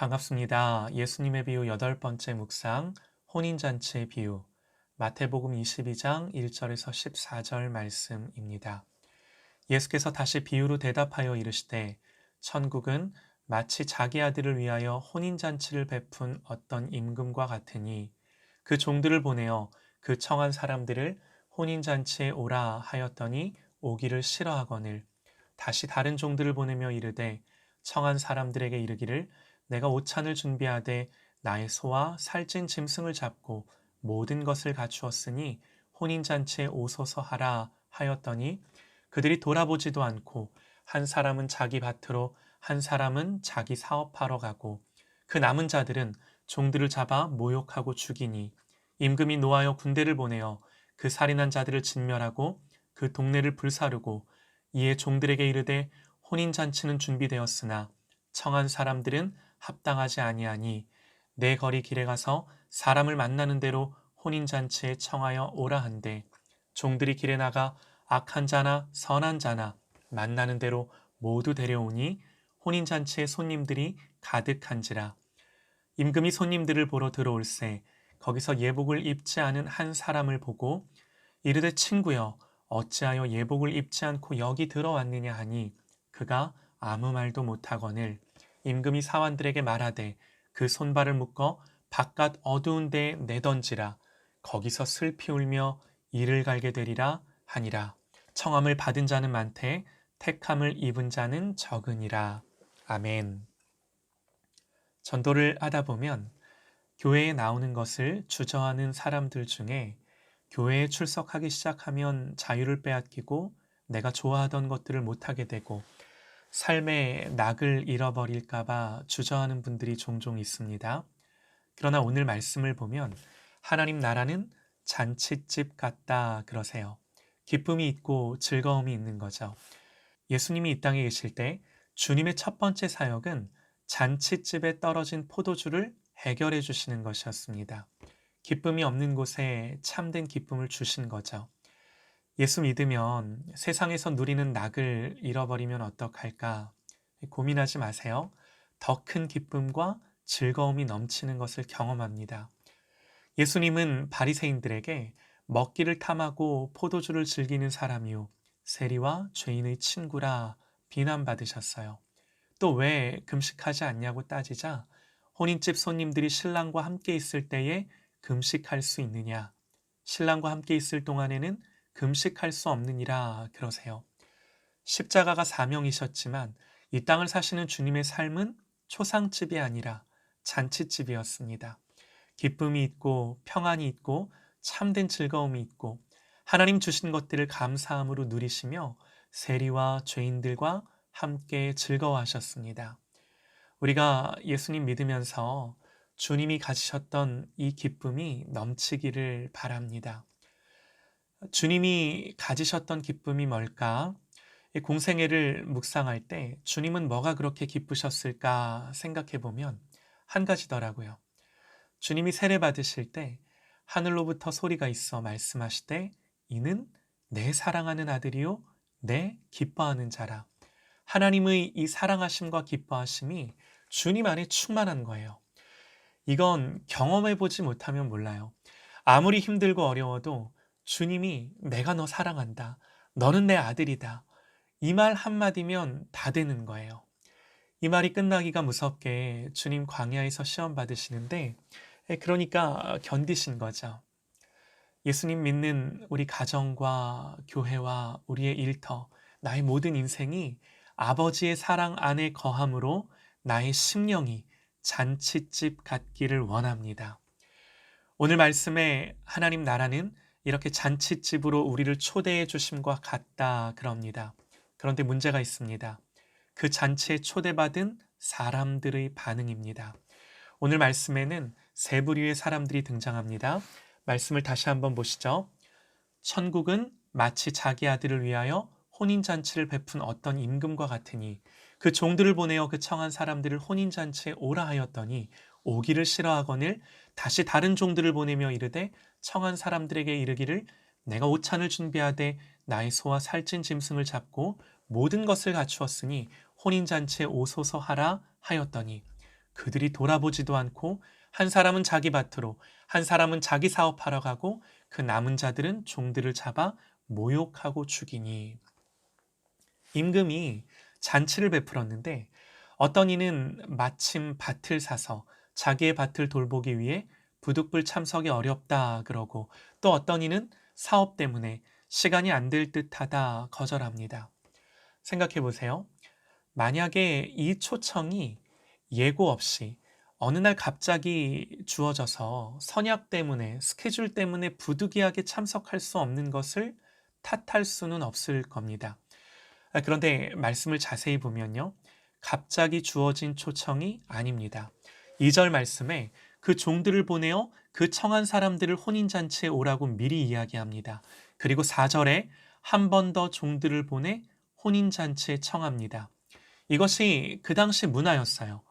반갑습니다. 예수님의 비유 8번째 묵상, 혼인잔치의 비유, 마태복음 22장 1절에서 14절 말씀입니다. 예수께서 다시 비유로 대답하여 이르시되, 천국은 마치 자기 아들을 위하여 혼인잔치를 베푼 어떤 임금과 같으니, 그 종들을 보내어 그 청한 사람들을 혼인잔치에 오라 하였더니 오기를 싫어하거늘, 다시 다른 종들을 보내며 이르되, 청한 사람들에게 이르기를, 내가 오찬을 준비하되 나의 소와 살찐 짐승을 잡고 모든 것을 갖추었으니 혼인잔치에 오소서 하라 하였더니, 그들이 돌아보지도 않고 한 사람은 자기 밭으로 한 사람은 자기 사업하러 가고, 그 남은 자들은 종들을 잡아 모욕하고 죽이니, 임금이 노하여 군대를 보내어 그 살인한 자들을 진멸하고 그 동네를 불사르고, 이에 종들에게 이르되, 혼인잔치는 준비되었으나 청한 사람들은 합당하지 아니하니 내 거리 길에 가서 사람을 만나는 대로 혼인잔치에 청하여 오라 한대, 종들이 길에 나가 악한 자나 선한 자나 만나는 대로 모두 데려오니 혼인잔치에 손님들이 가득한지라. 임금이 손님들을 보러 들어올세 거기서 예복을 입지 않은 한 사람을 보고 이르되, 친구여, 어찌하여 예복을 입지 않고 여기 들어왔느냐 하니, 그가 아무 말도 못하거늘 임금이 사환들에게 말하되, 그 손발을 묶어 바깥 어두운 데에 내던지라. 거기서 슬피 울며 이를 갈게 되리라 하니라. 청함을 받은 자는 많되 택함을 입은 자는 적으니라. 아멘. 전도를 하다 보면 교회에 나오는 것을 주저하는 사람들 중에, 교회에 출석하기 시작하면 자유를 빼앗기고 내가 좋아하던 것들을 못하게 되고 삶의 낙을 잃어버릴까봐 주저하는 분들이 종종 있습니다. 그러나 오늘 말씀을 보면 하나님 나라는 잔칫집 같다 그러세요. 기쁨이 있고 즐거움이 있는 거죠. 예수님이 이 땅에 계실 때 주님의 첫 번째 사역은 잔칫집에 떨어진 포도주를 해결해 주시는 것이었습니다. 기쁨이 없는 곳에 참된 기쁨을 주신 거죠. 예수 믿으면 세상에서 누리는 낙을 잃어버리면 어떡할까 고민하지 마세요. 더 큰 기쁨과 즐거움이 넘치는 것을 경험합니다. 예수님은 바리새인들에게 먹기를 탐하고 포도주를 즐기는 사람이요 세리와 죄인의 친구라 비난받으셨어요. 또 왜 금식하지 않냐고 따지자, 혼인집 손님들이 신랑과 함께 있을 때에 금식할 수 있느냐, 신랑과 함께 있을 동안에는 금식할 수 없느니라 그러세요. 십자가가 사명이셨지만 이 땅을 사시는 주님의 삶은 초상집이 아니라 잔치집이었습니다. 기쁨이 있고 평안이 있고 참된 즐거움이 있고 하나님 주신 것들을 감사함으로 누리시며 세리와 죄인들과 함께 즐거워하셨습니다. 우리가 예수님 믿으면서 주님이 가지셨던 이 기쁨이 넘치기를 바랍니다. 주님이 가지셨던 기쁨이 뭘까? 이 공생애를 묵상할 때 주님은 뭐가 그렇게 기쁘셨을까 생각해 보면 한 가지더라고요. 주님이 세례 받으실 때 하늘로부터 소리가 있어 말씀하시되, 이는 내 사랑하는 아들이요 내 기뻐하는 자라. 하나님의 이 사랑하심과 기뻐하심이 주님 안에 충만한 거예요. 이건 경험해 보지 못하면 몰라요. 아무리 힘들고 어려워도 주님이 내가 너 사랑한다, 너는 내 아들이다, 이 말 한마디면 다 되는 거예요. 이 말이 끝나기가 무섭게 주님 광야에서 시험 받으시는데, 그러니까 견디신 거죠. 예수님 믿는 우리 가정과 교회와 우리의 일터, 나의 모든 인생이 아버지의 사랑 안에 거함으로 나의 심령이 잔칫집 같기를 원합니다. 오늘 말씀에 하나님 나라는 이렇게 잔칫집으로 우리를 초대해 주심과 같다 그럽니다. 그런데 문제가 있습니다. 그 잔치에 초대받은 사람들의 반응입니다. 오늘 말씀에는 세 부류의 사람들이 등장합니다. 말씀을 다시 한번 보시죠. 천국은 마치 자기 아들을 위하여 혼인잔치를 베푼 어떤 임금과 같으니, 그 종들을 보내어 그 청한 사람들을 혼인잔치에 오라 하였더니 오기를 싫어하거늘 다시 다른 종들을 보내며 이르되, 청한 사람들에게 이르기를, 내가 오찬을 준비하되 나의 소와 살찐 짐승을 잡고 모든 것을 갖추었으니 혼인잔치에 오소서 하라 하였더니, 그들이 돌아보지도 않고 한 사람은 자기 밭으로, 한 사람은 자기 사업하러 가고 그 남은 자들은 종들을 잡아 모욕하고 죽이니. 임금이 잔치를 베풀었는데 어떤 이는 마침 밭을 사서 자기의 밭을 돌보기 위해 부득불 참석이 어렵다 그러고, 또 어떤 이는 사업 때문에 시간이 안 될 듯하다 거절합니다. 생각해 보세요. 만약에 이 초청이 예고 없이 어느 날 갑자기 주어져서 선약 때문에, 스케줄 때문에 부득이하게 참석할 수 없는 것을 탓할 수는 없을 겁니다. 그런데 말씀을 자세히 보면요, 갑자기 주어진 초청이 아닙니다. 2절 말씀에 그 종들을 보내어 그 청한 사람들을 혼인잔치에 오라고 미리 이야기합니다. 그리고 4절에 한 번 더 종들을 보내 혼인잔치에 청합니다. 이것이 그 당시 문화였어요.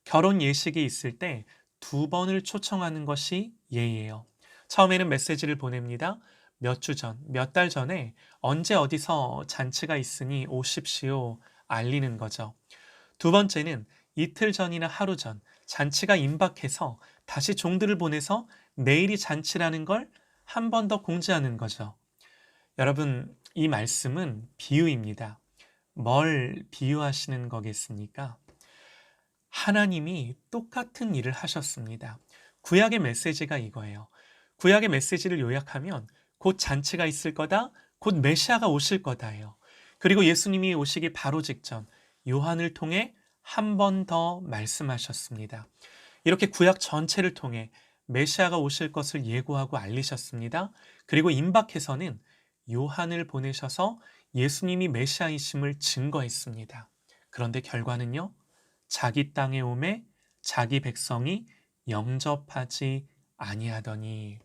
결혼 예식이 있을 때 2번을 초청하는 것이 예예요. 처음에는 메시지를 보냅니다. 몇 주 전, 몇 달 전에 언제 어디서 잔치가 있으니 오십시오 알리는 거죠. 두 번째는 이틀 전이나 하루 전 잔치가 임박해서 다시 종들을 보내서 내일이 잔치라는 걸 한 번 더 공지하는 거죠. 여러분, 이 말씀은 비유입니다. 뭘 비유하시는 거겠습니까? 하나님이 똑같은 일을 하셨습니다. 구약의 메시지가 이거예요. 구약의 메시지를 요약하면 곧 잔치가 있을 거다, 곧 메시아가 오실 거다예요. 그리고 예수님이 오시기 바로 직전 요한을 통해 한 번 더 말씀하셨습니다. 이렇게 구약 전체를 통해 메시아가 오실 것을 예고하고 알리셨습니다. 그리고 임박해서는 요한을 보내셔서 예수님이 메시아이심을 증거했습니다. 그런데 결과는요, 자기 땅에 오매 자기 백성이 영접하지 아니하더니.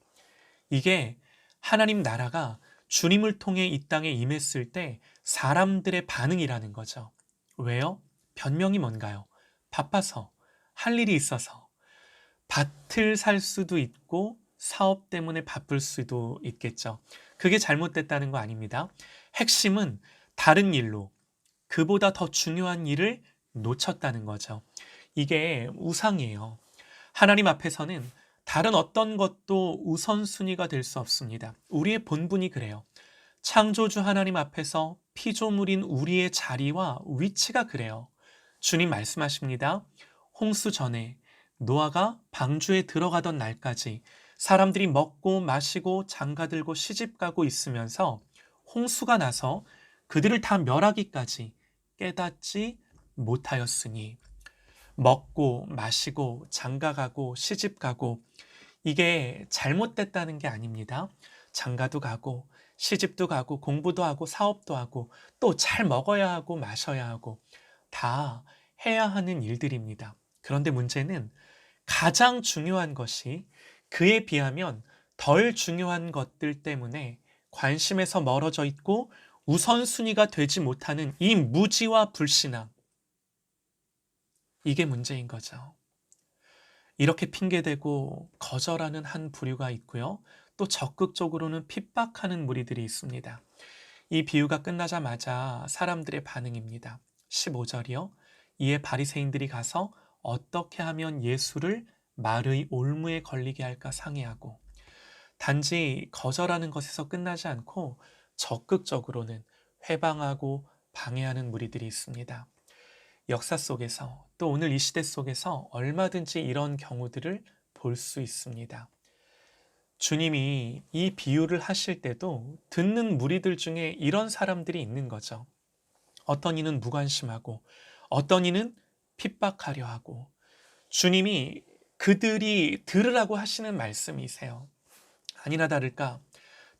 이게 하나님 나라가 주님을 통해 이 땅에 임했을 때 사람들의 반응이라는 거죠. 왜요? 변명이 뭔가요? 바빠서, 할 일이 있어서. 밭을 살 수도 있고 사업 때문에 바쁠 수도 있겠죠. 그게 잘못됐다는 거 아닙니다. 핵심은 다른 일로, 그보다 더 중요한 일을 놓쳤다는 거죠. 이게 우상이에요. 하나님 앞에서는 다른 어떤 것도 우선순위가 될 수 없습니다. 우리의 본분이 그래요. 창조주 하나님 앞에서 피조물인 우리의 자리와 위치가 그래요. 주님 말씀하십니다. 홍수 전에 노아가 방주에 들어가던 날까지 사람들이 먹고 마시고 장가들고 시집가고 있으면서 홍수가 나서 그들을 다 멸하기까지 깨닫지 못하였으니, 먹고 마시고 장가가고 시집가고 이게 잘못됐다는 게 아닙니다. 장가도 가고 시집도 가고 공부도 하고 사업도 하고 또 잘 먹어야 하고 마셔야 하고 다 해야 하는 일들입니다. 그런데 문제는 가장 중요한 것이 그에 비하면 덜 중요한 것들 때문에 관심에서 멀어져 있고 우선순위가 되지 못하는 이 무지와 불신앙, 이게 문제인 거죠. 이렇게 핑계대고 거절하는 한 부류가 있고요. 또 적극적으로는 핍박하는 무리들이 있습니다. 이 비유가 끝나자마자 사람들의 반응입니다. 15절이요. 이에 바리새인들이 가서 어떻게 하면 예수를 말의 올무에 걸리게 할까 상의하고, 단지 거절하는 것에서 끝나지 않고 적극적으로는 회방하고 방해하는 무리들이 있습니다. 역사 속에서 또 오늘 이 시대 속에서 얼마든지 이런 경우들을 볼 수 있습니다. 주님이 이 비유를 하실 때도 듣는 무리들 중에 이런 사람들이 있는 거죠. 어떤 이는 무관심하고 어떤 이는 핍박하려 하고, 주님이 그들이 들으라고 하시는 말씀이세요. 아니나 다를까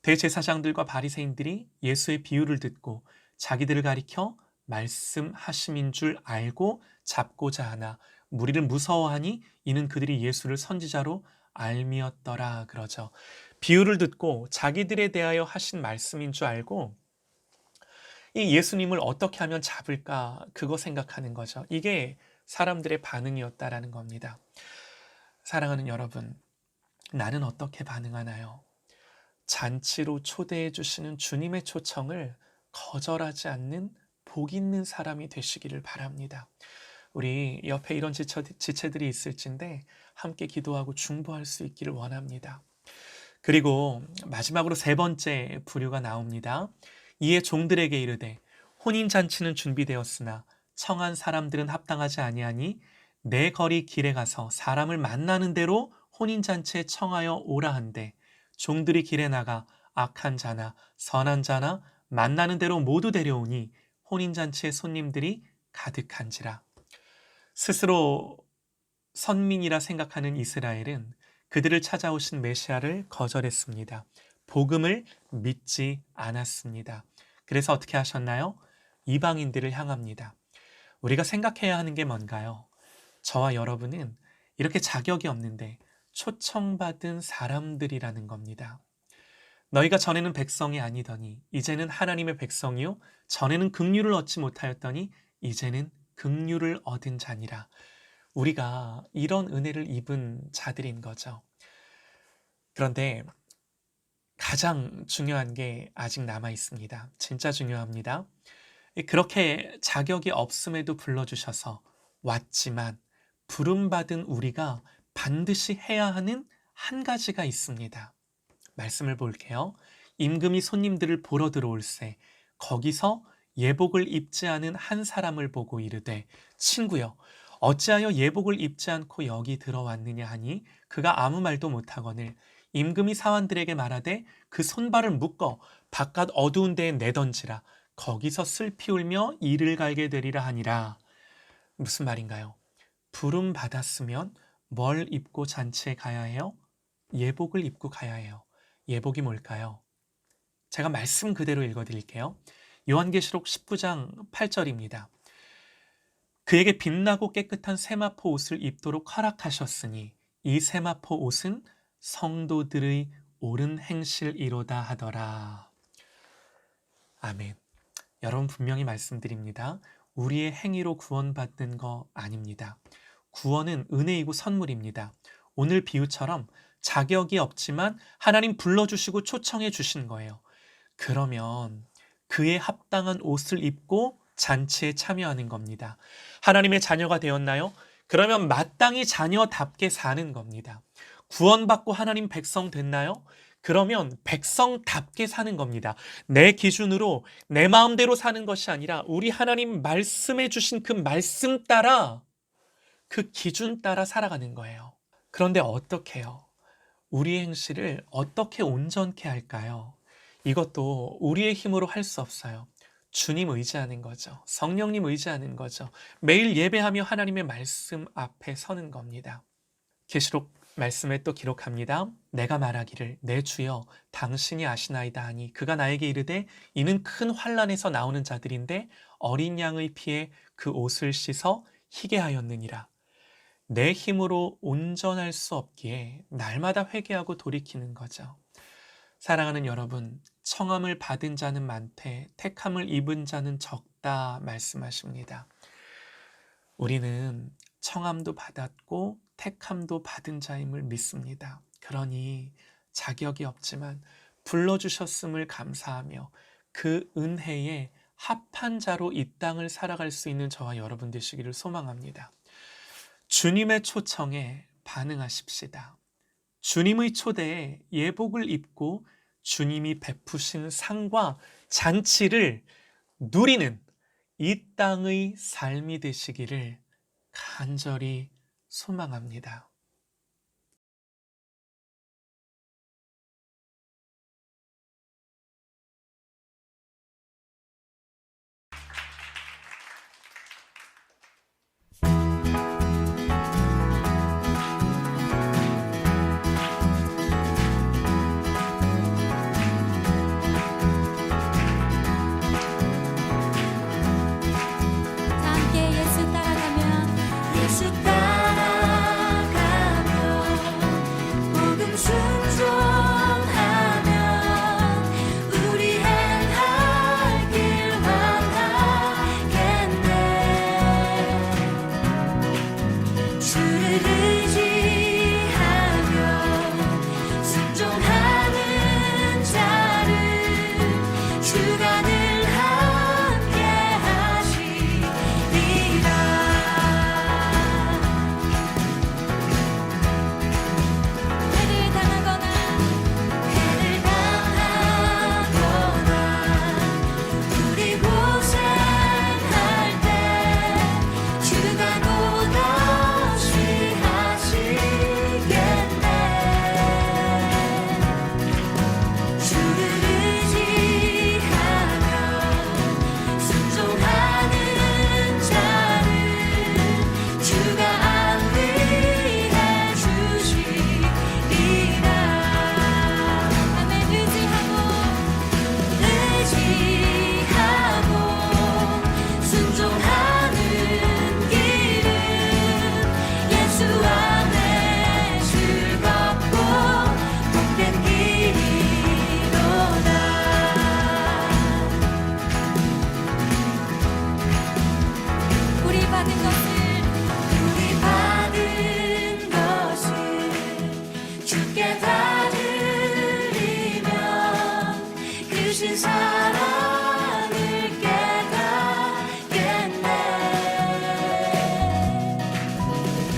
대제사장들과 바리새인들이 예수의 비유를 듣고 자기들을 가리켜 말씀하심인 줄 알고 잡고자 하나 무리를 무서워하니 이는 그들이 예수를 선지자로 알미었더라 그러죠. 비유를 듣고 자기들에 대하여 하신 말씀인 줄 알고 이 예수님을 어떻게 하면 잡을까 그거 생각하는 거죠. 이게 사람들의 반응이었다라는 겁니다. 사랑하는 여러분, 나는 어떻게 반응하나요? 잔치로 초대해 주시는 주님의 초청을 거절하지 않는 복 있는 사람이 되시기를 바랍니다. 우리 옆에 이런 지체들이 있을진데 함께 기도하고 중보할 수 있기를 원합니다. 그리고 마지막으로 세 번째 부류가 나옵니다. 이에 종들에게 이르되 혼인잔치는 준비되었으나 청한 사람들은 합당하지 아니하니 내 거리 길에 가서 사람을 만나는 대로 혼인잔치에 청하여 오라 한대 종들이 길에 나가 악한 자나 선한 자나 만나는 대로 모두 데려오니 혼인잔치의 손님들이 가득한지라. 스스로 선민이라 생각하는 이스라엘은 그들을 찾아오신 메시아를 거절했습니다. 복음을 믿지 않았습니다. 그래서 어떻게 하셨나요? 이방인들을 향합니다. 우리가 생각해야 하는 게 뭔가요? 저와 여러분은 이렇게 자격이 없는데 초청받은 사람들이라는 겁니다. 너희가 전에는 백성이 아니더니 이제는 하나님의 백성이요 전에는 긍휼을 얻지 못하였더니 이제는 긍휼을 얻은 자니라. 우리가 이런 은혜를 입은 자들인 거죠. 그런데 가장 중요한 게 아직 남아 있습니다. 진짜 중요합니다. 그렇게 자격이 없음에도 불러주셔서 왔지만 부름받은 우리가 반드시 해야 하는 한 가지가 있습니다. 말씀을 볼게요. 임금이 손님들을 보러 들어올세 거기서 예복을 입지 않은 한 사람을 보고 이르되 친구여 어찌하여 예복을 입지 않고 여기 들어왔느냐 하니 그가 아무 말도 못하거늘 임금이 사환들에게 말하되 그 손발을 묶어 바깥 어두운 데에 내던지라 거기서 슬피 울며 이를 갈게 되리라 하니라. 무슨 말인가요? 부름 받았으면 뭘 입고 잔치에 가야 해요? 예복을 입고 가야 해요. 예복이 뭘까요? 제가 말씀 그대로 읽어드릴게요. 요한계시록 19장 8절입니다. 그에게 빛나고 깨끗한 세마포 옷을 입도록 허락하셨으니 이 세마포 옷은 성도들의 옳은 행실이로다 하더라. 아멘. 여러분 분명히 말씀드립니다. 우리의 행위로 구원받는 거 아닙니다. 구원은 은혜이고 선물입니다. 오늘 비유처럼 자격이 없지만 하나님 불러주시고 초청해 주신 거예요. 그러면 그에 합당한 옷을 입고 잔치에 참여하는 겁니다. 하나님의 자녀가 되었나요? 그러면 마땅히 자녀답게 사는 겁니다. 구원받고 하나님 백성 됐나요? 그러면 백성답게 사는 겁니다. 내 기준으로 내 마음대로 사는 것이 아니라 우리 하나님 말씀해 주신 그 말씀 따라 그 기준 따라 살아가는 거예요. 그런데 어떻게 해요? 우리의 행실을 어떻게 온전케 할까요? 이것도 우리의 힘으로 할 수 없어요. 주님 의지하는 거죠. 성령님 의지하는 거죠. 매일 예배하며 하나님의 말씀 앞에 서는 겁니다. 계시록 말씀에 또 기록합니다. 내가 말하기를 내 주여 당신이 아시나이다 하니 그가 나에게 이르되 이는 큰 환난에서 나오는 자들인데 어린 양의 피에 그 옷을 씻어 희게 하였느니라. 내 힘으로 온전할 수 없기에 날마다 회개하고 돌이키는 거죠. 사랑하는 여러분, 청함을 받은 자는 많되 택함을 입은 자는 적다 말씀하십니다. 우리는 청함도 받았고 택함도 받은 자임을 믿습니다. 그러니 자격이 없지만 불러주셨음을 감사하며 그 은혜에 합한 자로 이 땅을 살아갈 수 있는 저와 여러분 되시기를 소망합니다. 주님의 초청에 반응하십시다. 주님의 초대에 예복을 입고 주님이 베푸신 상과 잔치를 누리는 이 땅의 삶이 되시기를 간절히 소망합니다. 함께 예수 따라가면 예수 따라가면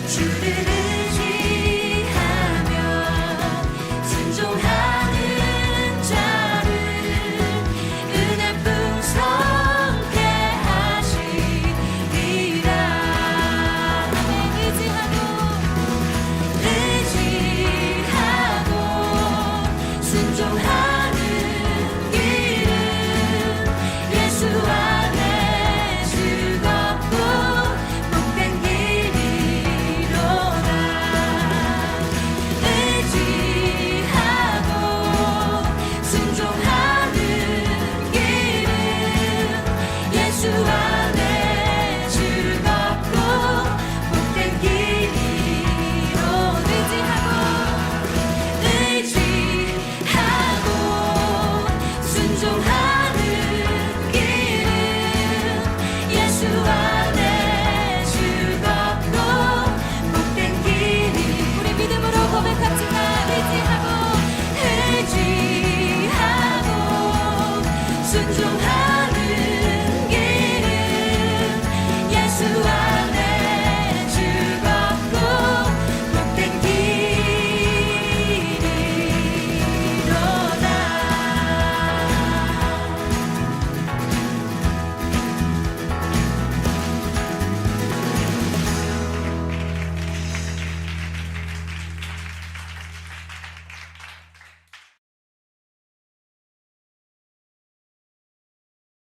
주를